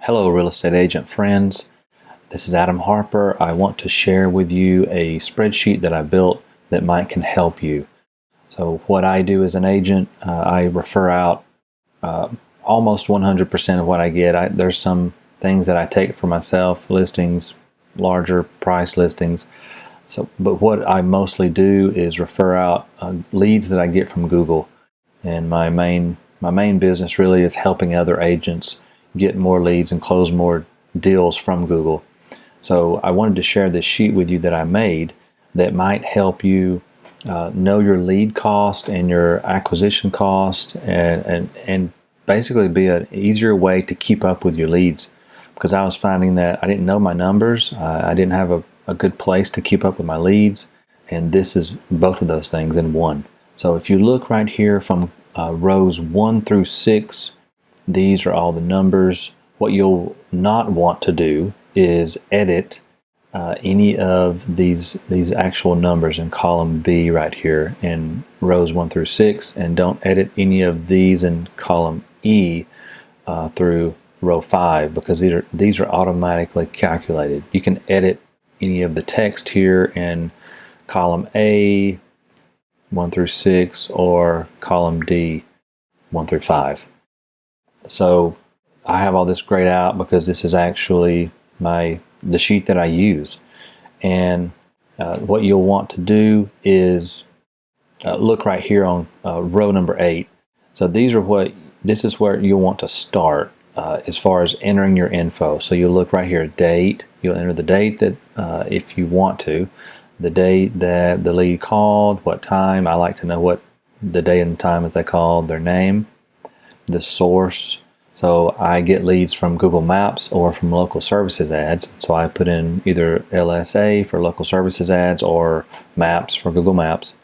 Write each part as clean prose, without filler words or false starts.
Hello, real estate agent friends. This is Adam Harper. I want to share with you a spreadsheet that I built that can help you. So what I do as an agent, I refer out almost 100% of what I get. There's some things that I take for myself, listings, larger price listings. But what I mostly do is refer out leads that I get from Google. And my main business really is helping other agents get more leads and close more deals from Google. So I wanted to share this sheet with you that I made that might help you know your lead cost and your acquisition cost, and basically be an easier way to keep up with your leads. Because I was finding that I didn't know my numbers, I didn't have a good place to keep up with my leads, and this is both of those things in one. So if you look right here from rows 1 through 6, these are all the numbers. What you'll not want to do is edit any of these actual numbers in column B right here in rows 1 through 6, and don't edit any of these in column E through row 5, because these are automatically calculated. You can edit any of the text here in column A 1 through 6 or column D 1 through 5. So I have all this grayed out because this is actually the sheet that I use. And what you'll want to do is look right here on row number 8. So this is where you'll want to start as far as entering your info. So you'll look right here, date. You'll enter the date that, if you want to, the date that the lead called, what time. I like to know what the day and time that they called, their name, the source. So I get leads from Google Maps or from local services ads. So I put in either LSA for local services ads or Maps for Google Maps.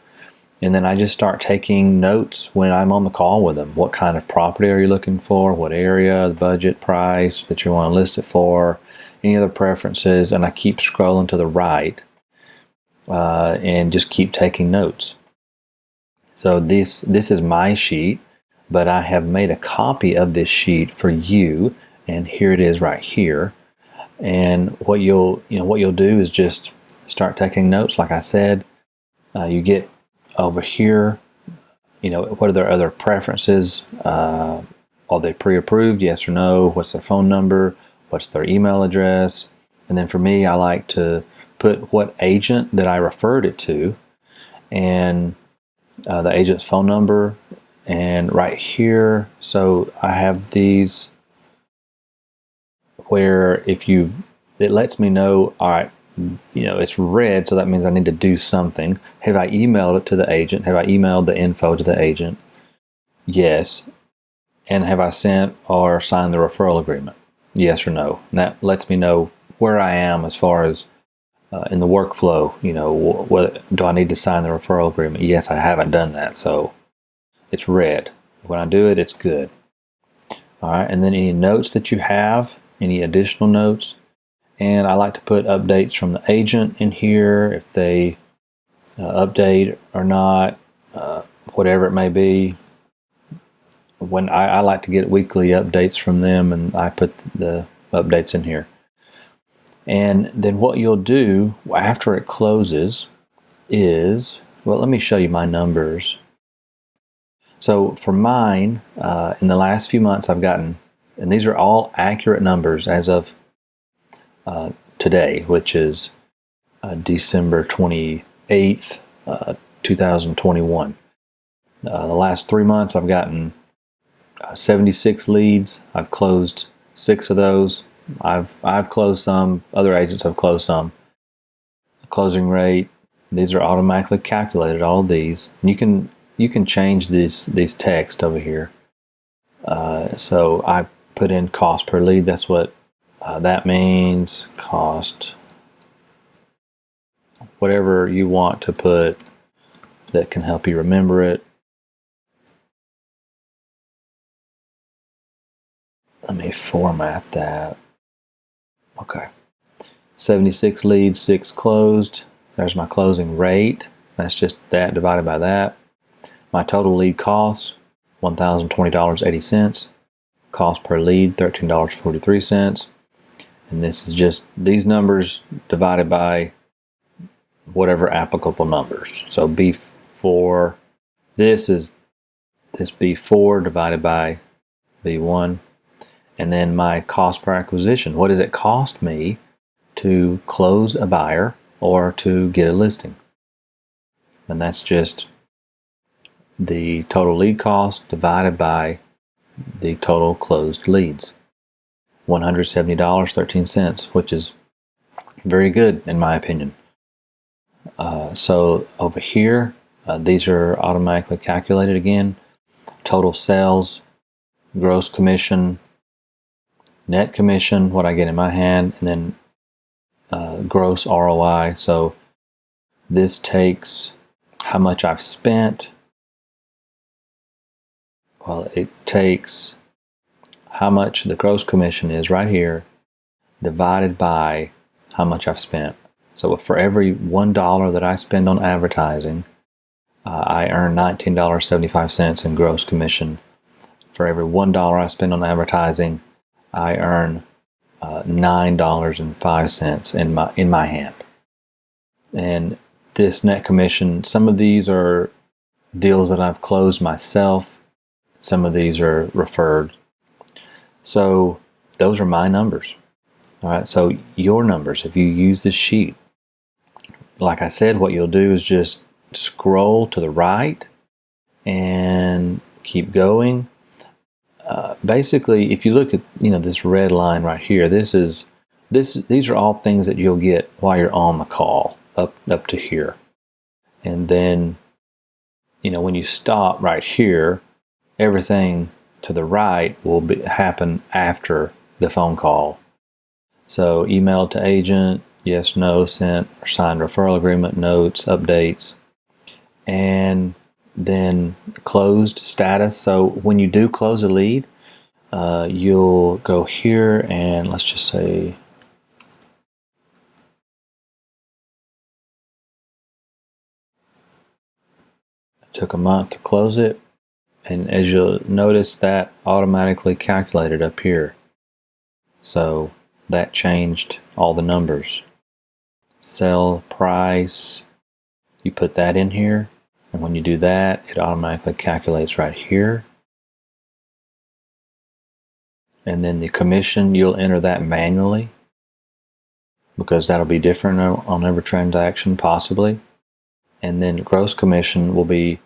And then I just start taking notes when I'm on the call with them. What kind of property are you looking for? What area, the budget, price that you want to list it for, any other preferences. And I keep scrolling to the right and just keep taking notes. So this is my sheet, but I have made a copy of this sheet for you, and here it is right here. And what you'll do is just start taking notes. Like I said, you get over here, what are their other preferences? Are they pre-approved? Yes or no? What's their phone number? What's their email address? And then for me, I like to put what agent that I referred it to, and the agent's phone number. And right here, so I have these where it lets me know, all right, it's red, so that means I need to do something. Have I emailed it to the agent? Have I emailed the info to the agent? Yes. And have I sent or signed the referral agreement? Yes or no? And that lets me know where I am as far as in the workflow. Do I need to sign the referral agreement? Yes, I haven't done that, so it's red. When I do it, it's good. All right, and then any notes that you have, any additional notes. And I like to put updates from the agent in here, if they update or not, whatever it may be. When I like to get weekly updates from them, and I put the updates in here. And then what you'll do after it closes is, well, let me show you my numbers. So for mine, in the last few months I've gotten, and these are all accurate numbers as of today, which is December 28th, 2021. The last 3 months I've gotten 76 leads. I've closed 6 of those. I've closed some, other agents have closed some. The closing rate, these are automatically calculated, all of these. And you can change these text over here. So I put in cost per lead. That's what that means. Cost, whatever you want to put that can help you remember it. Let me format that. Okay. 76 leads, 6 closed. There's my closing rate. That's just that divided by that. My total lead cost, $1,020.80. Cost per lead, $13.43. And this is just these numbers divided by whatever applicable numbers. So B4, this is this B4 divided by B1. And then my cost per acquisition. What does it cost me to close a buyer or to get a listing? And that's just the total lead cost divided by the total closed leads. $170.13, which is very good in my opinion. So over here, these are automatically calculated again. Total sales, gross commission, net commission, what I get in my hand, and then gross ROI. So this takes how much I've spent. Well, it takes how much the gross commission is right here divided by how much I've spent. So for every $1 that I spend on advertising, I earn $19.75 in gross commission. For every $1 I spend on advertising, I earn $9.05 in my hand. And this net commission, some of these are deals that I've closed myself. Some of these are referred. So those are my numbers. All right, so your numbers, if you use this sheet, like I said, what you'll do is just scroll to the right and keep going. Basically, if you look at this red line right here, these are all things that you'll get while you're on the call up to here, and then when you stop right here, everything to the right will happen after the phone call. So email to agent, yes, no, sent or signed referral agreement, notes, updates, and then closed status. So when you do close a lead, you'll go here and let's just say it took a month to close it. And as you'll notice, that automatically calculated up here. So that changed all the numbers. Sell price, you put that in here. And when you do that, it automatically calculates right here. And then the commission, you'll enter that manually because that'll be different on every transaction possibly. And then gross commission will be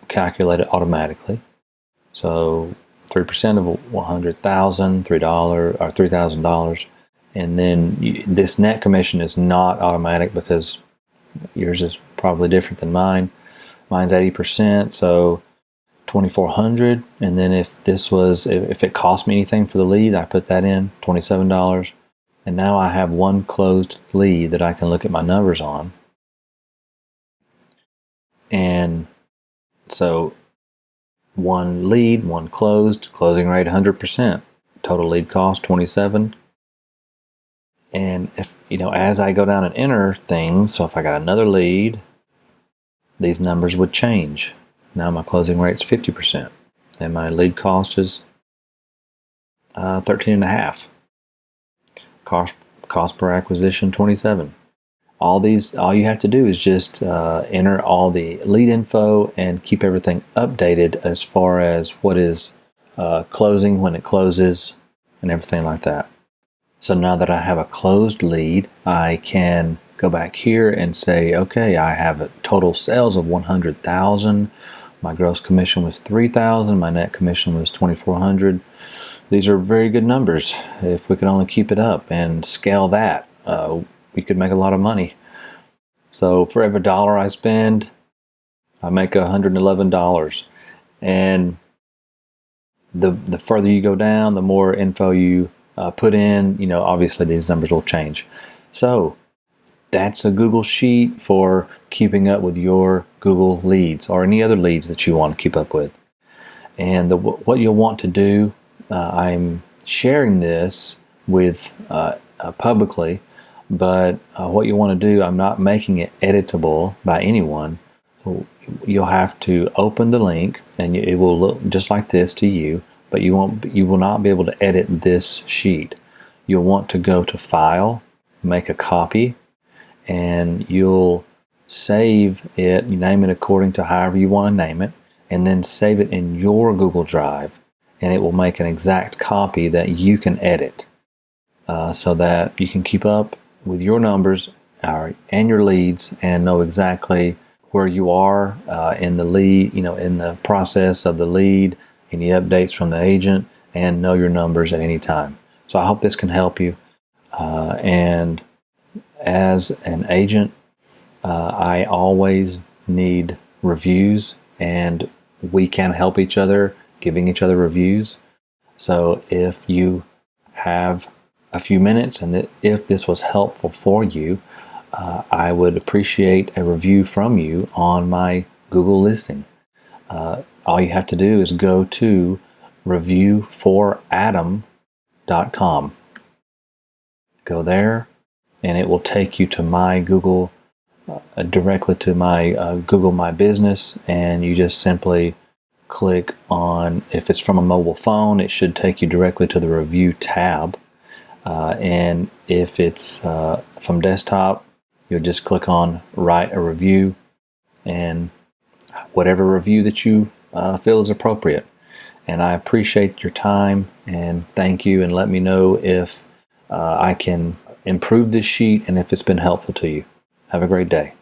calculated automatically. So 3% of $100,000, $3 or $3,000. And then this net commission is not automatic because yours is probably different than mine. Mine's 80%, so $2,400. And then if it cost me anything for the lead, I put that in, $27. And now I have one closed lead that I can look at my numbers on. And so one lead, one closed, closing rate 100%, total lead cost 27. And if as I go down and enter things, so if I got another lead, these numbers would change. Now my closing rate is 50%, and my lead cost is 13.5. Cost per acquisition 27. All you have to do is just enter all the lead info and keep everything updated as far as what is closing, when it closes, and everything like that. So now that I have a closed lead, I can go back here and say, okay, I have a total sales of $100,000. My gross commission was $3,000. My net commission was $2,400. These are very good numbers. If we could only keep it up and scale that, we could make a lot of money. So for every dollar I spend, I make $111. And the further you go down, the more info you put in, obviously these numbers will change. So that's a Google Sheet for keeping up with your Google leads or any other leads that you want to keep up with. And what you'll want to do, I'm sharing this with publicly, but what you want to do, I'm not making it editable by anyone. So you'll have to open the link, and it will look just like this to you. but you will not be able to edit this sheet. You'll want to go to File, make a copy, and you'll save it. You name it according to however you want to name it, and then save it in your Google Drive, and it will make an exact copy that you can edit, so that you can keep up with your numbers and your leads and know exactly where you are in the lead, in the process of the lead, any updates from the agent, and know your numbers at any time. So I hope this can help you. And as an agent, I always need reviews, and we can help each other giving each other reviews. So if you have a few minutes and if this was helpful for you, I would appreciate a review from you on my Google listing. All you have to do is go to reviewforadam.com. Go there, and it will take you to my Google, directly to my Google My Business, and you just simply click on, if it's from a mobile phone, it should take you directly to the review tab. And if it's from desktop, you'll just click on write a review, and whatever review that you feel is appropriate. And I appreciate your time, and thank you, and let me know if I can improve this sheet and if it's been helpful to you. Have a great day.